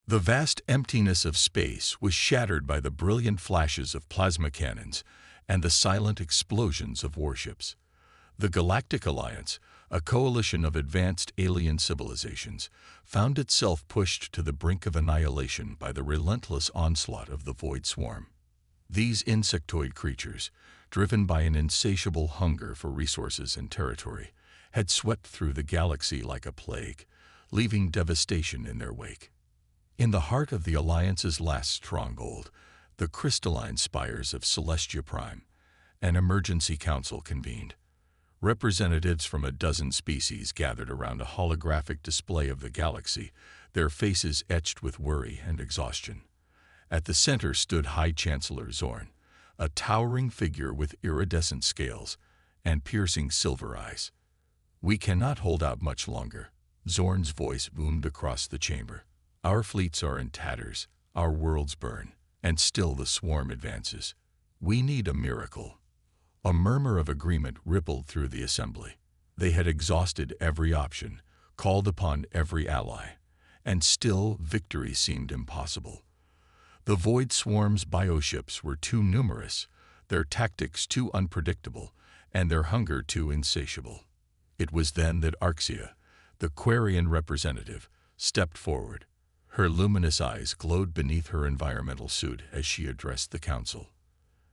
The vast emptiness of space was shattered by the brilliant flashes of plasma cannons and the silent explosions of warships. The Galactic Alliance, a coalition of advanced alien civilizations, found itself pushed to the brink of annihilation by the relentless onslaught of the Void Swarm. These insectoid creatures, driven by an insatiable hunger for resources and territory, had swept through the galaxy like a plague, leaving devastation in their wake. In the heart of the Alliance's last stronghold, the crystalline spires of Celestia Prime, an emergency council convened. Representatives from a dozen species gathered around a holographic display of the galaxy, their faces etched with worry and exhaustion. At the center stood High Chancellor Zorn, a towering figure with iridescent scales and piercing silver eyes. "We cannot hold out much longer," Zorn's voice boomed across the chamber. "Our fleets are in tatters, our worlds burn, and still the swarm advances. We need a miracle." A murmur of agreement rippled through the assembly. They had exhausted every option, called upon every ally, and still victory seemed impossible. The Void Swarm's bioships were too numerous, their tactics too unpredictable, and their hunger too insatiable. It was then that Arxia, the Quarian representative, stepped forward. Her luminous eyes glowed beneath her environmental suit as she addressed the council.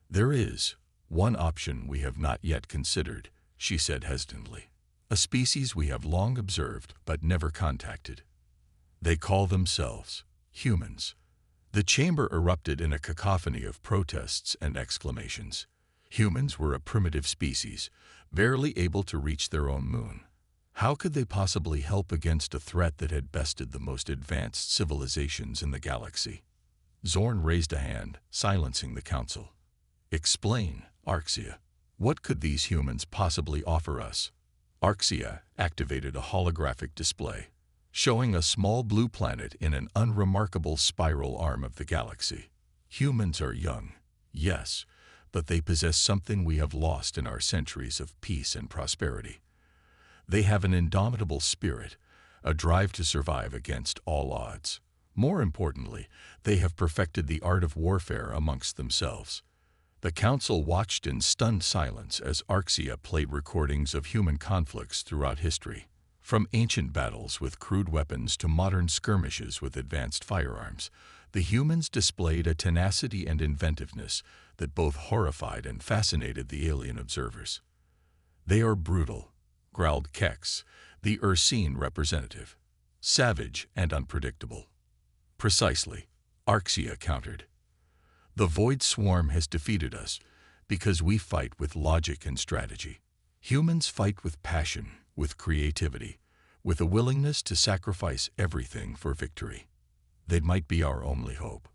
"There is one option we have not yet considered," she said hesitantly. "A species we have long observed but never contacted. They call themselves humans." The chamber erupted in a cacophony of protests and exclamations. Humans were a primitive species, barely able to reach their own moon. How could they possibly help against a threat that had bested the most advanced civilizations in the galaxy? Zorn raised a hand, silencing the council. "Explain, Arxia. What could these humans possibly offer us?" Arxia activated a holographic display, showing a small blue planet in an unremarkable spiral arm of the galaxy. "Humans are young, yes, but they possess something we have lost in our centuries of peace and prosperity. They have an indomitable spirit, a drive to survive against all odds. More importantly, they have perfected the art of warfare amongst themselves." The council watched in stunned silence as Arxia played recordings of human conflicts throughout history. From ancient battles with crude weapons to modern skirmishes with advanced firearms, the humans displayed a tenacity and inventiveness that both horrified and fascinated the alien observers. "They are brutal," growled Kex, the Ursine representative. "Savage and unpredictable." "Precisely," Arxia countered. "The Void Swarm has defeated us because we fight with logic and strategy. Humans fight with passion, with creativity, with a willingness to sacrifice everything for victory. They might be our only hope."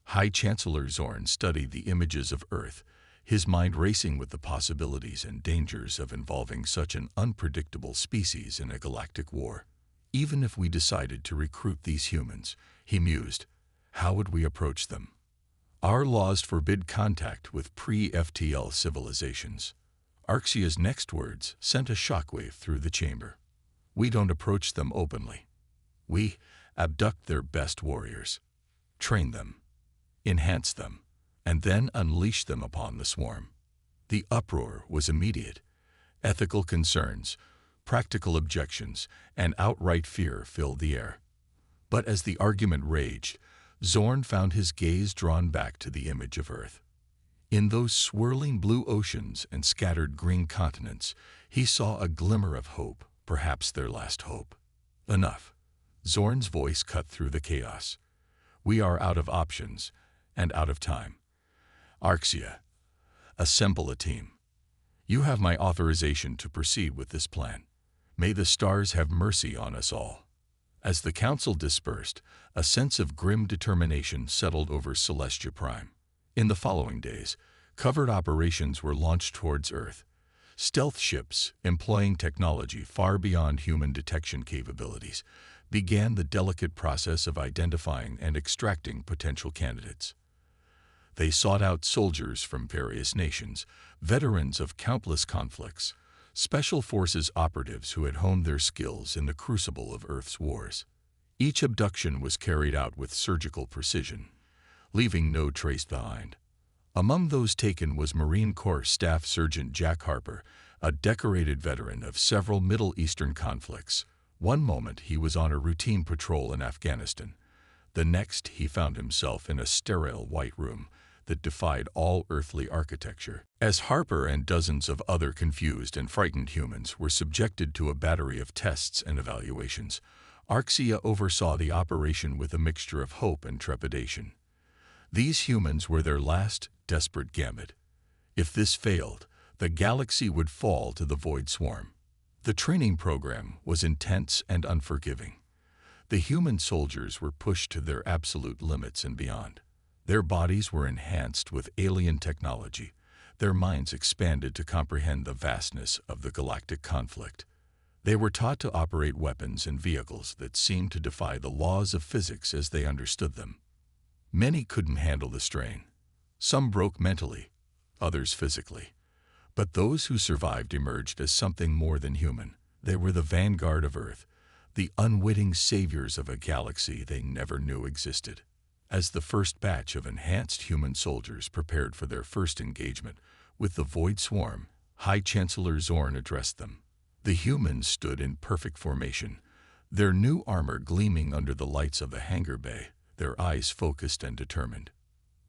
High Chancellor Zorn studied the images of Earth, his mind racing with the possibilities and dangers of involving such an unpredictable species in a galactic war. "Even if we decided to recruit these humans," he mused, "how would we approach them? Our laws forbid contact with pre-FTL civilizations." Arxia's next words sent a shockwave through the chamber. "We don't approach them openly. We abduct their best warriors, train them, enhance them, and then unleash them upon the swarm." The uproar was immediate. Ethical concerns, practical objections, and outright fear filled the air. But as the argument raged, Zorn found his gaze drawn back to the image of Earth. In those swirling blue oceans and scattered green continents, he saw a glimmer of hope, perhaps their last hope. "Enough." Zorn's voice cut through the chaos. "We are out of options and out of time. Arxia, assemble a team. You have my authorization to proceed with this plan. May the stars have mercy on us all." As the council dispersed, a sense of grim determination settled over Celestia Prime. In the following days, covert operations were launched towards Earth. Stealth ships, employing technology far beyond human detection capabilities, began the delicate process of identifying and extracting potential candidates. They sought out soldiers from various nations, veterans of countless conflicts, special forces operatives who had honed their skills in the crucible of Earth's wars. Each abduction was carried out with surgical precision, leaving no trace behind. Among those taken was Marine Corps Staff Sergeant Jack Harper, a decorated veteran of several Middle Eastern conflicts. One moment he was on a routine patrol in Afghanistan. The next he found himself in a sterile white room that defied all earthly architecture. As Harper and dozens of other confused and frightened humans were subjected to a battery of tests and evaluations, Arxia oversaw the operation with a mixture of hope and trepidation. These humans were their last, desperate gambit. If this failed, the galaxy would fall to the Void Swarm. The training program was intense and unforgiving. The human soldiers were pushed to their absolute limits and beyond. Their bodies were enhanced with alien technology, their minds expanded to comprehend the vastness of the galactic conflict. They were taught to operate weapons and vehicles that seemed to defy the laws of physics as they understood them. Many couldn't handle the strain. Some broke mentally, others physically. But those who survived emerged as something more than human. They were the vanguard of Earth, the unwitting saviors of a galaxy they never knew existed. As the first batch of enhanced human soldiers prepared for their first engagement with the Void Swarm, High Chancellor Zorn addressed them. The humans stood in perfect formation, their new armor gleaming under the lights of the hangar bay, their eyes focused and determined.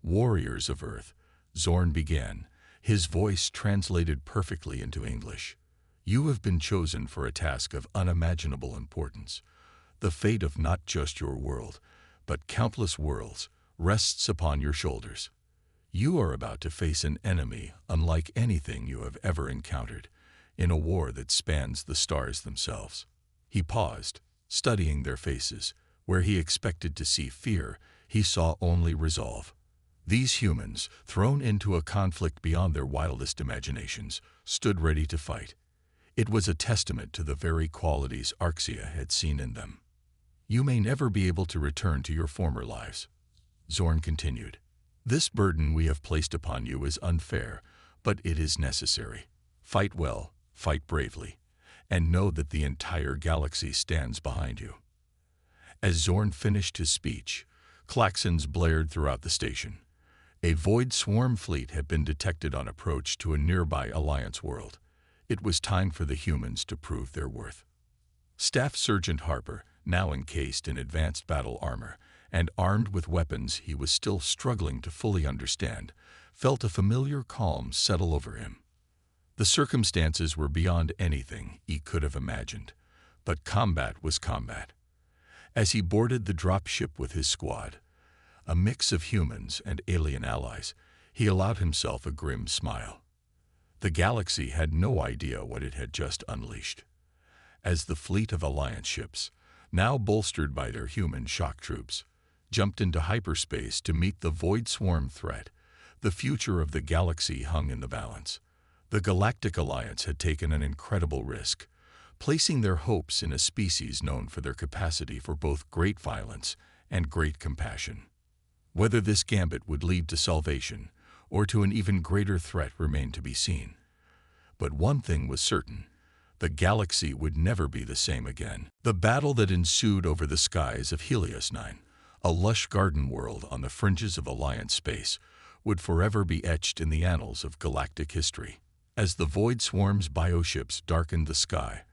Warriors of Earth, Zorn began, his voice translated perfectly into English. You have been chosen for a task of unimaginable importance. The fate of not just your world, but countless worlds, rests upon your shoulders. You are about to face an enemy unlike anything you have ever encountered, in a war that spans the stars themselves. He paused, studying their faces. Where he expected to see fear, he saw only resolve. These humans, thrown into a conflict beyond their wildest imaginations, stood ready to fight. It was a testament to the very qualities Arxia had seen in them. You may never be able to return to your former lives, Zorn continued. This burden we have placed upon you is unfair, but it is necessary. Fight well, fight bravely, and know that the entire galaxy stands behind you. As Zorn finished his speech, klaxons blared throughout the station. A Void Swarm fleet had been detected on approach to a nearby Alliance world. It was time for the humans to prove their worth. Staff Sergeant Harper, now encased in advanced battle armor and armed with weapons he was still struggling to fully understand, felt a familiar calm settle over him. The circumstances were beyond anything he could have imagined, but combat was combat. As he boarded the drop ship with his squad, a mix of humans and alien allies, he allowed himself a grim smile. The galaxy had no idea what it had just unleashed. As the fleet of Alliance ships, now bolstered by their human shock troops, jumped into hyperspace to meet the Void Swarm threat, the future of the galaxy hung in the balance. The Galactic Alliance had taken an incredible risk, placing their hopes in a species known for their capacity for both great violence and great compassion. Whether this gambit would lead to salvation or to an even greater threat remained to be seen. But one thing was certain: the galaxy would never be the same again. The battle that ensued over the skies of Helios 9, a lush garden world on the fringes of Alliance space, would forever be etched in the annals of galactic history. As the Void Swarm's bioships darkened the sky,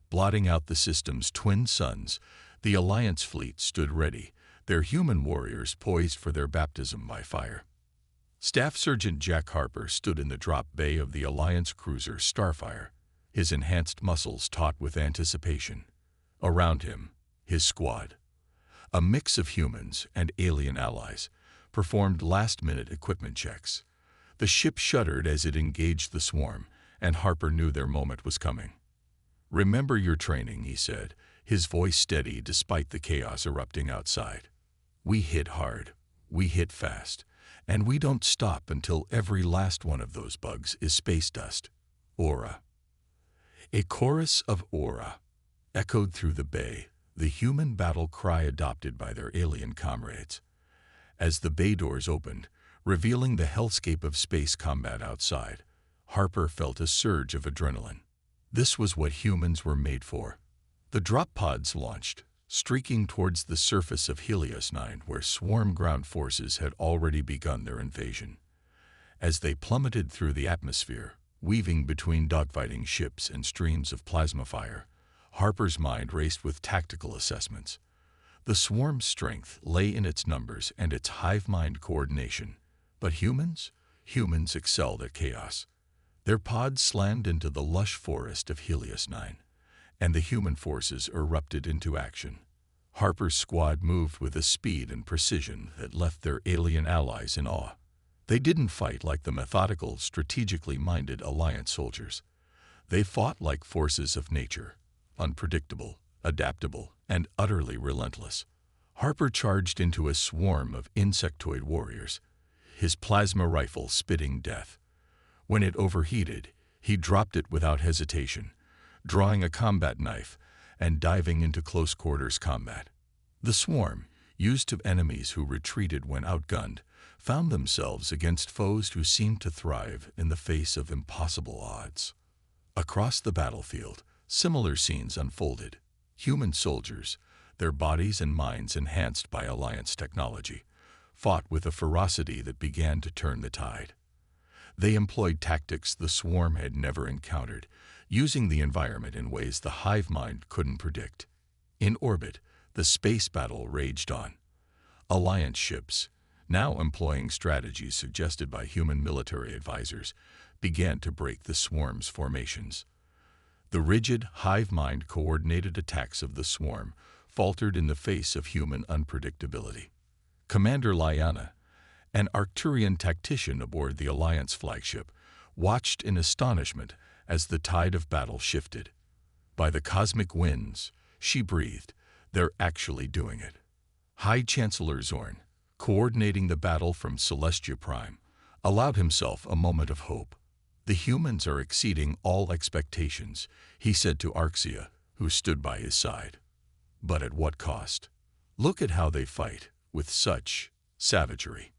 blotting out the system's twin suns, the Alliance fleet stood ready, their human warriors poised for their baptism by fire. Staff Sergeant Jack Harper stood in the drop bay of the Alliance cruiser Starfire, his enhanced muscles taut with anticipation. Around him, his squad, a mix of humans and alien allies, performed last-minute equipment checks. The ship shuddered as it engaged the swarm, and Harper knew their moment was coming. "Remember your training," he said, his voice steady despite the chaos erupting outside. "We hit hard, we hit fast, and we don't stop until every last one of those bugs is space dust." Aura. A chorus of aura echoed through the bay, the human battle cry adopted by their alien comrades. As the bay doors opened, revealing the hellscape of space combat outside, Harper felt a surge of adrenaline. This was what humans were made for. The drop pods launched, streaking towards the surface of Helios 9, where swarm ground forces had already begun their invasion. As they plummeted through the atmosphere, weaving between dogfighting ships and streams of plasma fire, Harper's mind raced with tactical assessments. The swarm's strength lay in its numbers and its hive-mind coordination. But humans? Humans excelled at chaos. Their pods slammed into the lush forest of Helios 9, and the human forces erupted into action. Harper's squad moved with a speed and precision that left their alien allies in awe. They didn't fight like the methodical, strategically minded Alliance soldiers. They fought like forces of nature, unpredictable, adaptable, and utterly relentless. Harper charged into a swarm of insectoid warriors, his plasma rifle spitting death. When it overheated, he dropped it without hesitation, drawing a combat knife and diving into close-quarters combat. The swarm, used to enemies who retreated when outgunned, found themselves against foes who seemed to thrive in the face of impossible odds. Across the battlefield, similar scenes unfolded. Human soldiers, their bodies and minds enhanced by Alliance technology, fought with a ferocity that began to turn the tide. They employed tactics the swarm had never encountered, using the environment in ways the hive mind couldn't predict. In orbit, the space battle raged on. Alliance ships, now employing strategies suggested by human military advisors, began to break the swarm's formations. The rigid, hive-mind coordinated attacks of the swarm faltered in the face of human unpredictability. Commander Lyanna, an Arcturian tactician aboard the Alliance flagship, watched in astonishment as the tide of battle shifted. By the cosmic winds, she breathed, they're actually doing it. High Chancellor Zorn, coordinating the battle from Celestia Prime, allowed himself a moment of hope. The humans are exceeding all expectations, he said to Arxia, who stood by his side. But at what cost? Look at how they fight, with such savagery.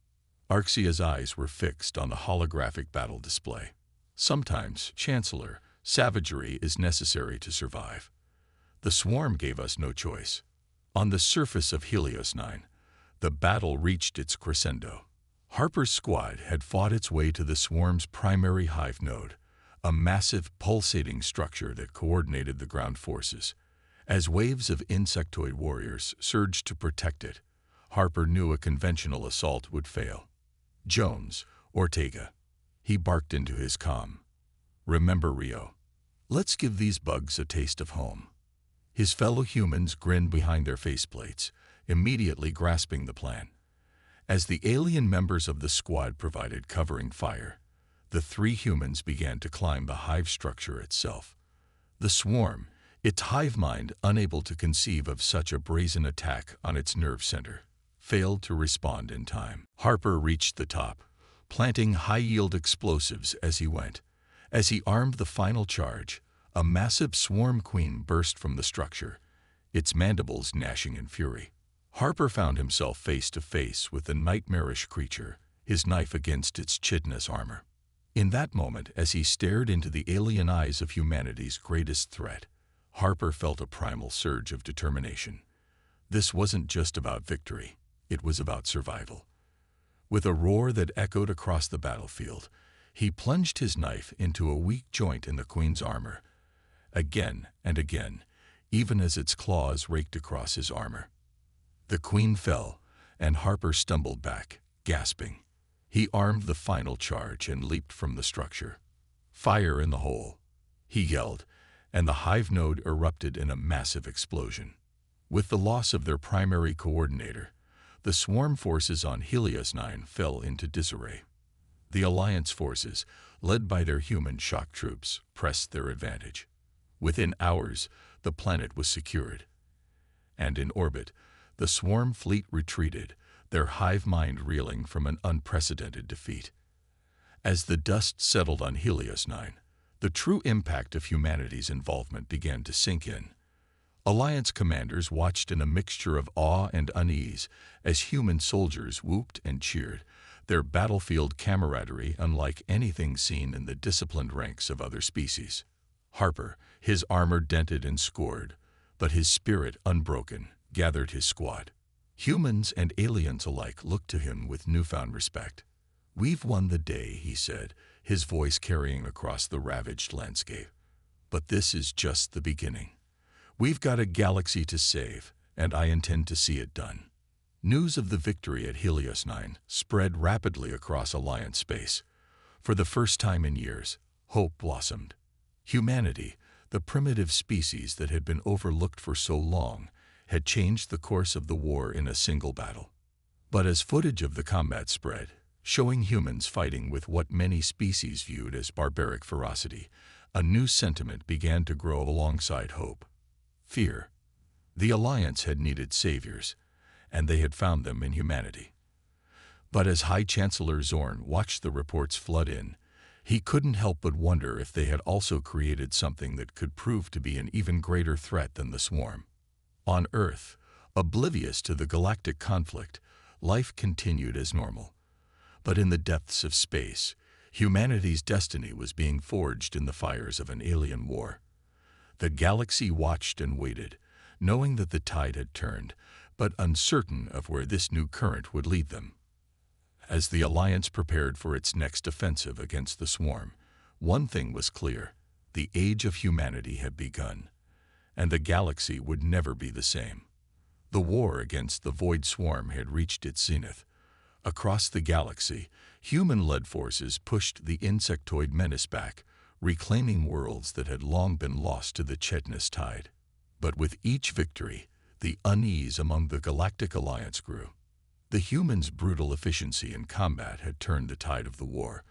Arxia's eyes were fixed on the holographic battle display. Sometimes, Chancellor, savagery is necessary to survive. The swarm gave us no choice. On the surface of Helios 9, the battle reached its crescendo. Harper's squad had fought its way to the swarm's primary hive node, a massive pulsating structure that coordinated the ground forces. As waves of insectoid warriors surged to protect it, Harper knew a conventional assault would fail. Jones, Ortega. He barked into his comm. Remember, Rio. Let's give these bugs a taste of home. His fellow humans grinned behind their faceplates, immediately grasping the plan. As the alien members of the squad provided covering fire, the three humans began to climb the hive structure itself. The swarm, its hive mind unable to conceive of such a brazen attack on its nerve center, failed to respond in time. Harper reached the top, planting high-yield explosives as he went. As he armed the final charge, a massive swarm queen burst from the structure, its mandibles gnashing in fury. Harper found himself face to face with the nightmarish creature, his knife against its chitinous armor. In that moment, as he stared into the alien eyes of humanity's greatest threat, Harper felt a primal surge of determination. This wasn't just about victory, it was about survival. With a roar that echoed across the battlefield, he plunged his knife into a weak joint in the queen's armor. Again and again, even as its claws raked across his armor. The queen fell, and Harper stumbled back, gasping. He armed the final charge and leaped from the structure. Fire in the hole, he yelled, and the hive node erupted in a massive explosion. With the loss of their primary coordinator, the swarm forces on Helios 9 fell into disarray. The Alliance forces, led by their human shock troops, pressed their advantage. Within hours, the planet was secured. And in orbit, the swarm fleet retreated, their hive mind reeling from an unprecedented defeat. As the dust settled on Helios 9, the true impact of humanity's involvement began to sink in. Alliance commanders watched in a mixture of awe and unease as human soldiers whooped and cheered, their battlefield camaraderie unlike anything seen in the disciplined ranks of other species. Harper, his armor dented and scored, but his spirit unbroken, gathered his squad. Humans and aliens alike looked to him with newfound respect. "We've won the day," he said, his voice carrying across the ravaged landscape. "But this is just the beginning. We've got a galaxy to save, and I intend to see it done." News of the victory at Helios 9 spread rapidly across Alliance space. For the first time in years, hope blossomed. Humanity, the primitive species that had been overlooked for so long, had changed the course of the war in a single battle. But as footage of the combat spread, showing humans fighting with what many species viewed as barbaric ferocity, a new sentiment began to grow alongside hope: fear. The Alliance had needed saviors, and they had found them in humanity. But as High Chancellor Zorn watched the reports flood in, he couldn't help but wonder if they had also created something that could prove to be an even greater threat than the swarm. On Earth, oblivious to the galactic conflict, life continued as normal. But in the depths of space, humanity's destiny was being forged in the fires of an alien war. The galaxy watched and waited, knowing that the tide had turned, but uncertain of where this new current would lead them. As the Alliance prepared for its next offensive against the swarm, one thing was clear: the age of humanity had begun, and the galaxy would never be the same. The war against the Void Swarm had reached its zenith. Across the galaxy, human-led forces pushed the insectoid menace back, reclaiming worlds that had long been lost to the Chetnus tide. But with each victory, the unease among the Galactic Alliance grew. The humans' brutal efficiency in combat had turned the tide of the war,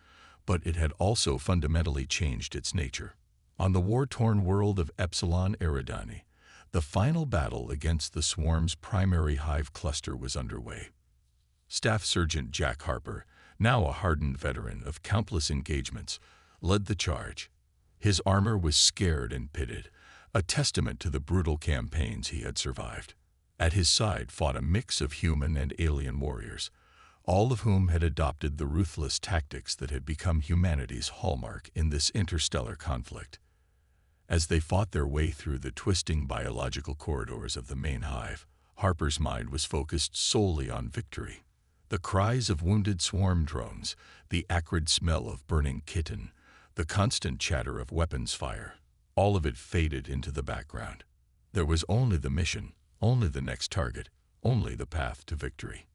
but it had also fundamentally changed its nature. On the war-torn world of Epsilon Eridani, the final battle against the swarm's primary hive cluster was underway. Staff Sergeant Jack Harper, now a hardened veteran of countless engagements, led the charge. His armor was scared and pitted, a testament to the brutal campaigns he had survived. At his side fought a mix of human and alien warriors, all of whom had adopted the ruthless tactics that had become humanity's hallmark in this interstellar conflict. As they fought their way through the twisting biological corridors of the main hive, Harper's mind was focused solely on victory. The cries of wounded swarm drones, the acrid smell of burning kitten, the constant chatter of weapons fire, all of it faded into the background. There was only the mission, only the next target, only the path to victory.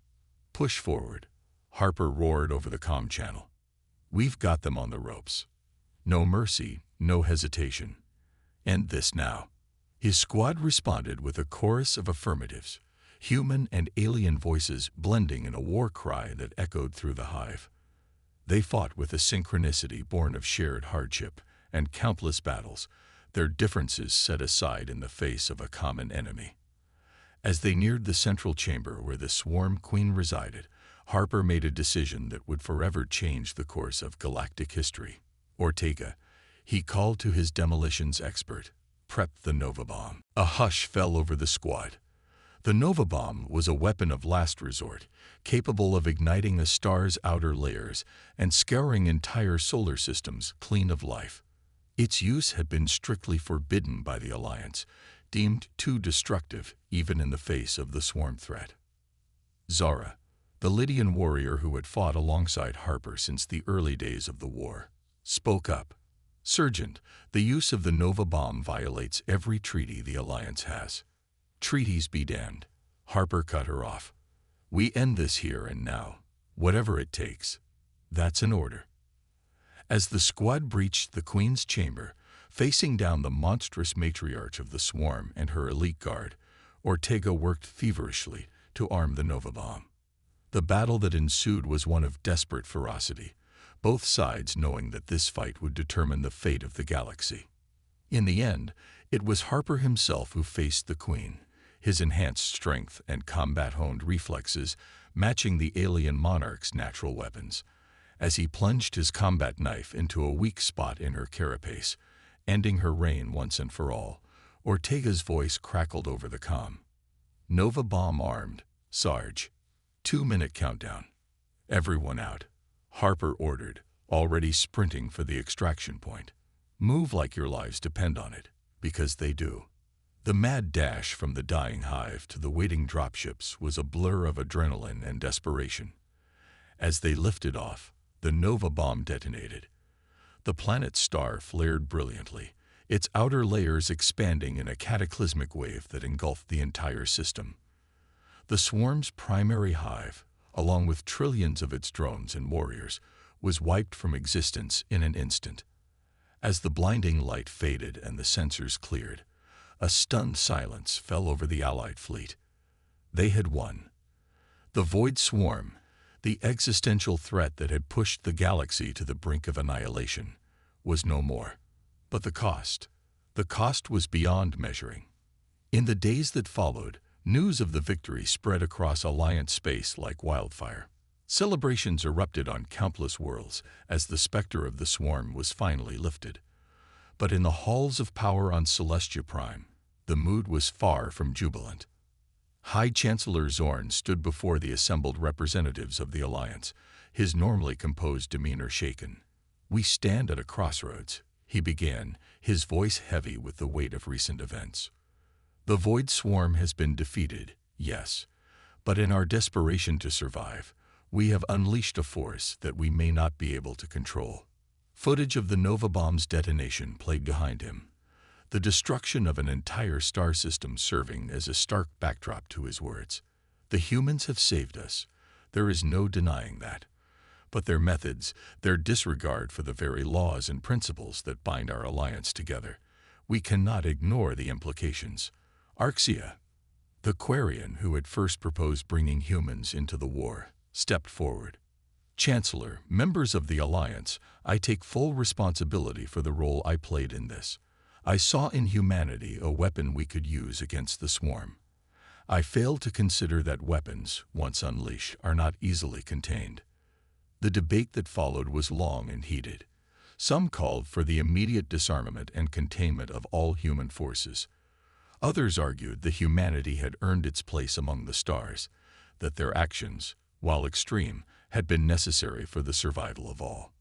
"Push forward," Harper roared over the comm channel. "We've got them on the ropes. No mercy, no hesitation. End this now." His squad responded with a chorus of affirmatives, human and alien voices blending in a war cry that echoed through the hive. They fought with a synchronicity born of shared hardship and countless battles, their differences set aside in the face of a common enemy. As they neared the central chamber where the Swarm Queen resided, Harper made a decision that would forever change the course of galactic history. "Ortega," he called to his demolitions expert, "prep the Nova Bomb." A hush fell over the squad. The Nova Bomb was a weapon of last resort, capable of igniting a star's outer layers and scouring entire solar systems clean of life. Its use had been strictly forbidden by the Alliance, deemed too destructive even in the face of the swarm threat. Zara, the Lydian warrior who had fought alongside Harper since the early days of the war, spoke up. "Sergeant, the use of the Nova Bomb violates every treaty the Alliance has." "Treaties be damned," Harper cut her off. "We end this here and now, whatever it takes. That's an order." As the squad breached the Queen's chamber, facing down the monstrous matriarch of the swarm and her elite guard, Ortega worked feverishly to arm the Nova Bomb. The battle that ensued was one of desperate ferocity, both sides knowing that this fight would determine the fate of the galaxy. In the end, it was Harper himself who faced the Queen, his enhanced strength and combat-honed reflexes matching the alien monarch's natural weapons. As he plunged his combat knife into a weak spot in her carapace, ending her reign once and for all, Ortega's voice crackled over the comm. "Nova Bomb armed, Sarge. 2-minute countdown. Everyone out," Harper ordered, already sprinting for the extraction point. "Move like your lives depend on it, because they do." The mad dash from the dying hive to the waiting dropships was a blur of adrenaline and desperation. As they lifted off, the Nova bomb detonated. The planet's star flared brilliantly, its outer layers expanding in a cataclysmic wave that engulfed the entire system. The swarm's primary hive, along with trillions of its drones and warriors, was wiped from existence in an instant. As the blinding light faded and the sensors cleared, a stunned silence fell over the Allied fleet. They had won. The Void Swarm, the existential threat that had pushed the galaxy to the brink of annihilation, was no more. But the cost was beyond measuring. In the days that followed, news of the victory spread across Alliance space like wildfire. Celebrations erupted on countless worlds as the specter of the swarm was finally lifted. But in the halls of power on Celestia Prime, the mood was far from jubilant. High Chancellor Zorn stood before the assembled representatives of the Alliance, his normally composed demeanor shaken. "We stand at a crossroads," he began, his voice heavy with the weight of recent events. "The Void Swarm has been defeated, yes, but in our desperation to survive, we have unleashed a force that we may not be able to control." Footage of the Nova bomb's detonation played behind him, the destruction of an entire star system serving as a stark backdrop to his words. "The humans have saved us. There is no denying that. But their methods, their disregard for the very laws and principles that bind our alliance together, we cannot ignore the implications." Arxia, the Quarian who had first proposed bringing humans into the war, stepped forward. "Chancellor, members of the Alliance, I take full responsibility for the role I played in this. I saw in humanity a weapon we could use against the swarm. I failed to consider that weapons, once unleashed, are not easily contained." The debate that followed was long and heated. Some called for the immediate disarmament and containment of all human forces. Others argued that humanity had earned its place among the stars, that their actions, while extreme, had been necessary for the survival of all.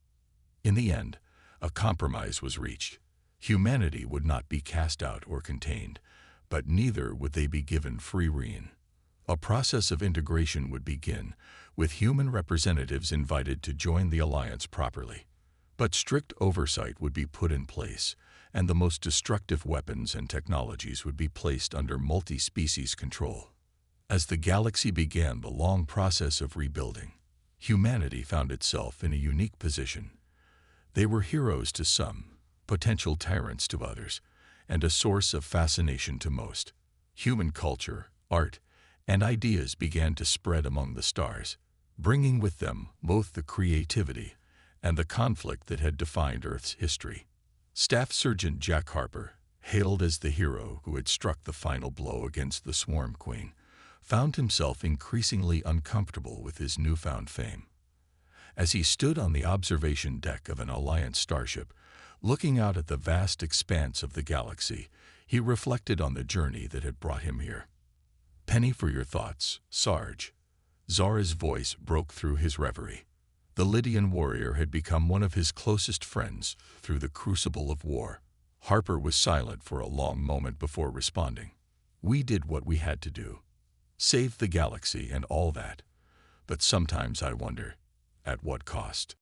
In the end, a compromise was reached. Humanity would not be cast out or contained, but neither would they be given free rein. A process of integration would begin, with human representatives invited to join the alliance properly. But strict oversight would be put in place, and the most destructive weapons and technologies would be placed under multi-species control. As the galaxy began the long process of rebuilding, humanity found itself in a unique position. They were heroes to some, potential tyrants to others, and a source of fascination to most. Human culture, art, and ideas began to spread among the stars, bringing with them both the creativity and the conflict that had defined Earth's history. Staff Sergeant Jack Harper, hailed as the hero who had struck the final blow against the Swarm Queen, found himself increasingly uncomfortable with his newfound fame. As he stood on the observation deck of an Alliance starship, looking out at the vast expanse of the galaxy, he reflected on the journey that had brought him here. "Penny for your thoughts, Sarge." Zara's voice broke through his reverie. The Lydian warrior had become one of his closest friends through the crucible of war. Harper was silent for a long moment before responding. "We did what we had to do. Save the galaxy and all that. But sometimes I wonder, at what cost?"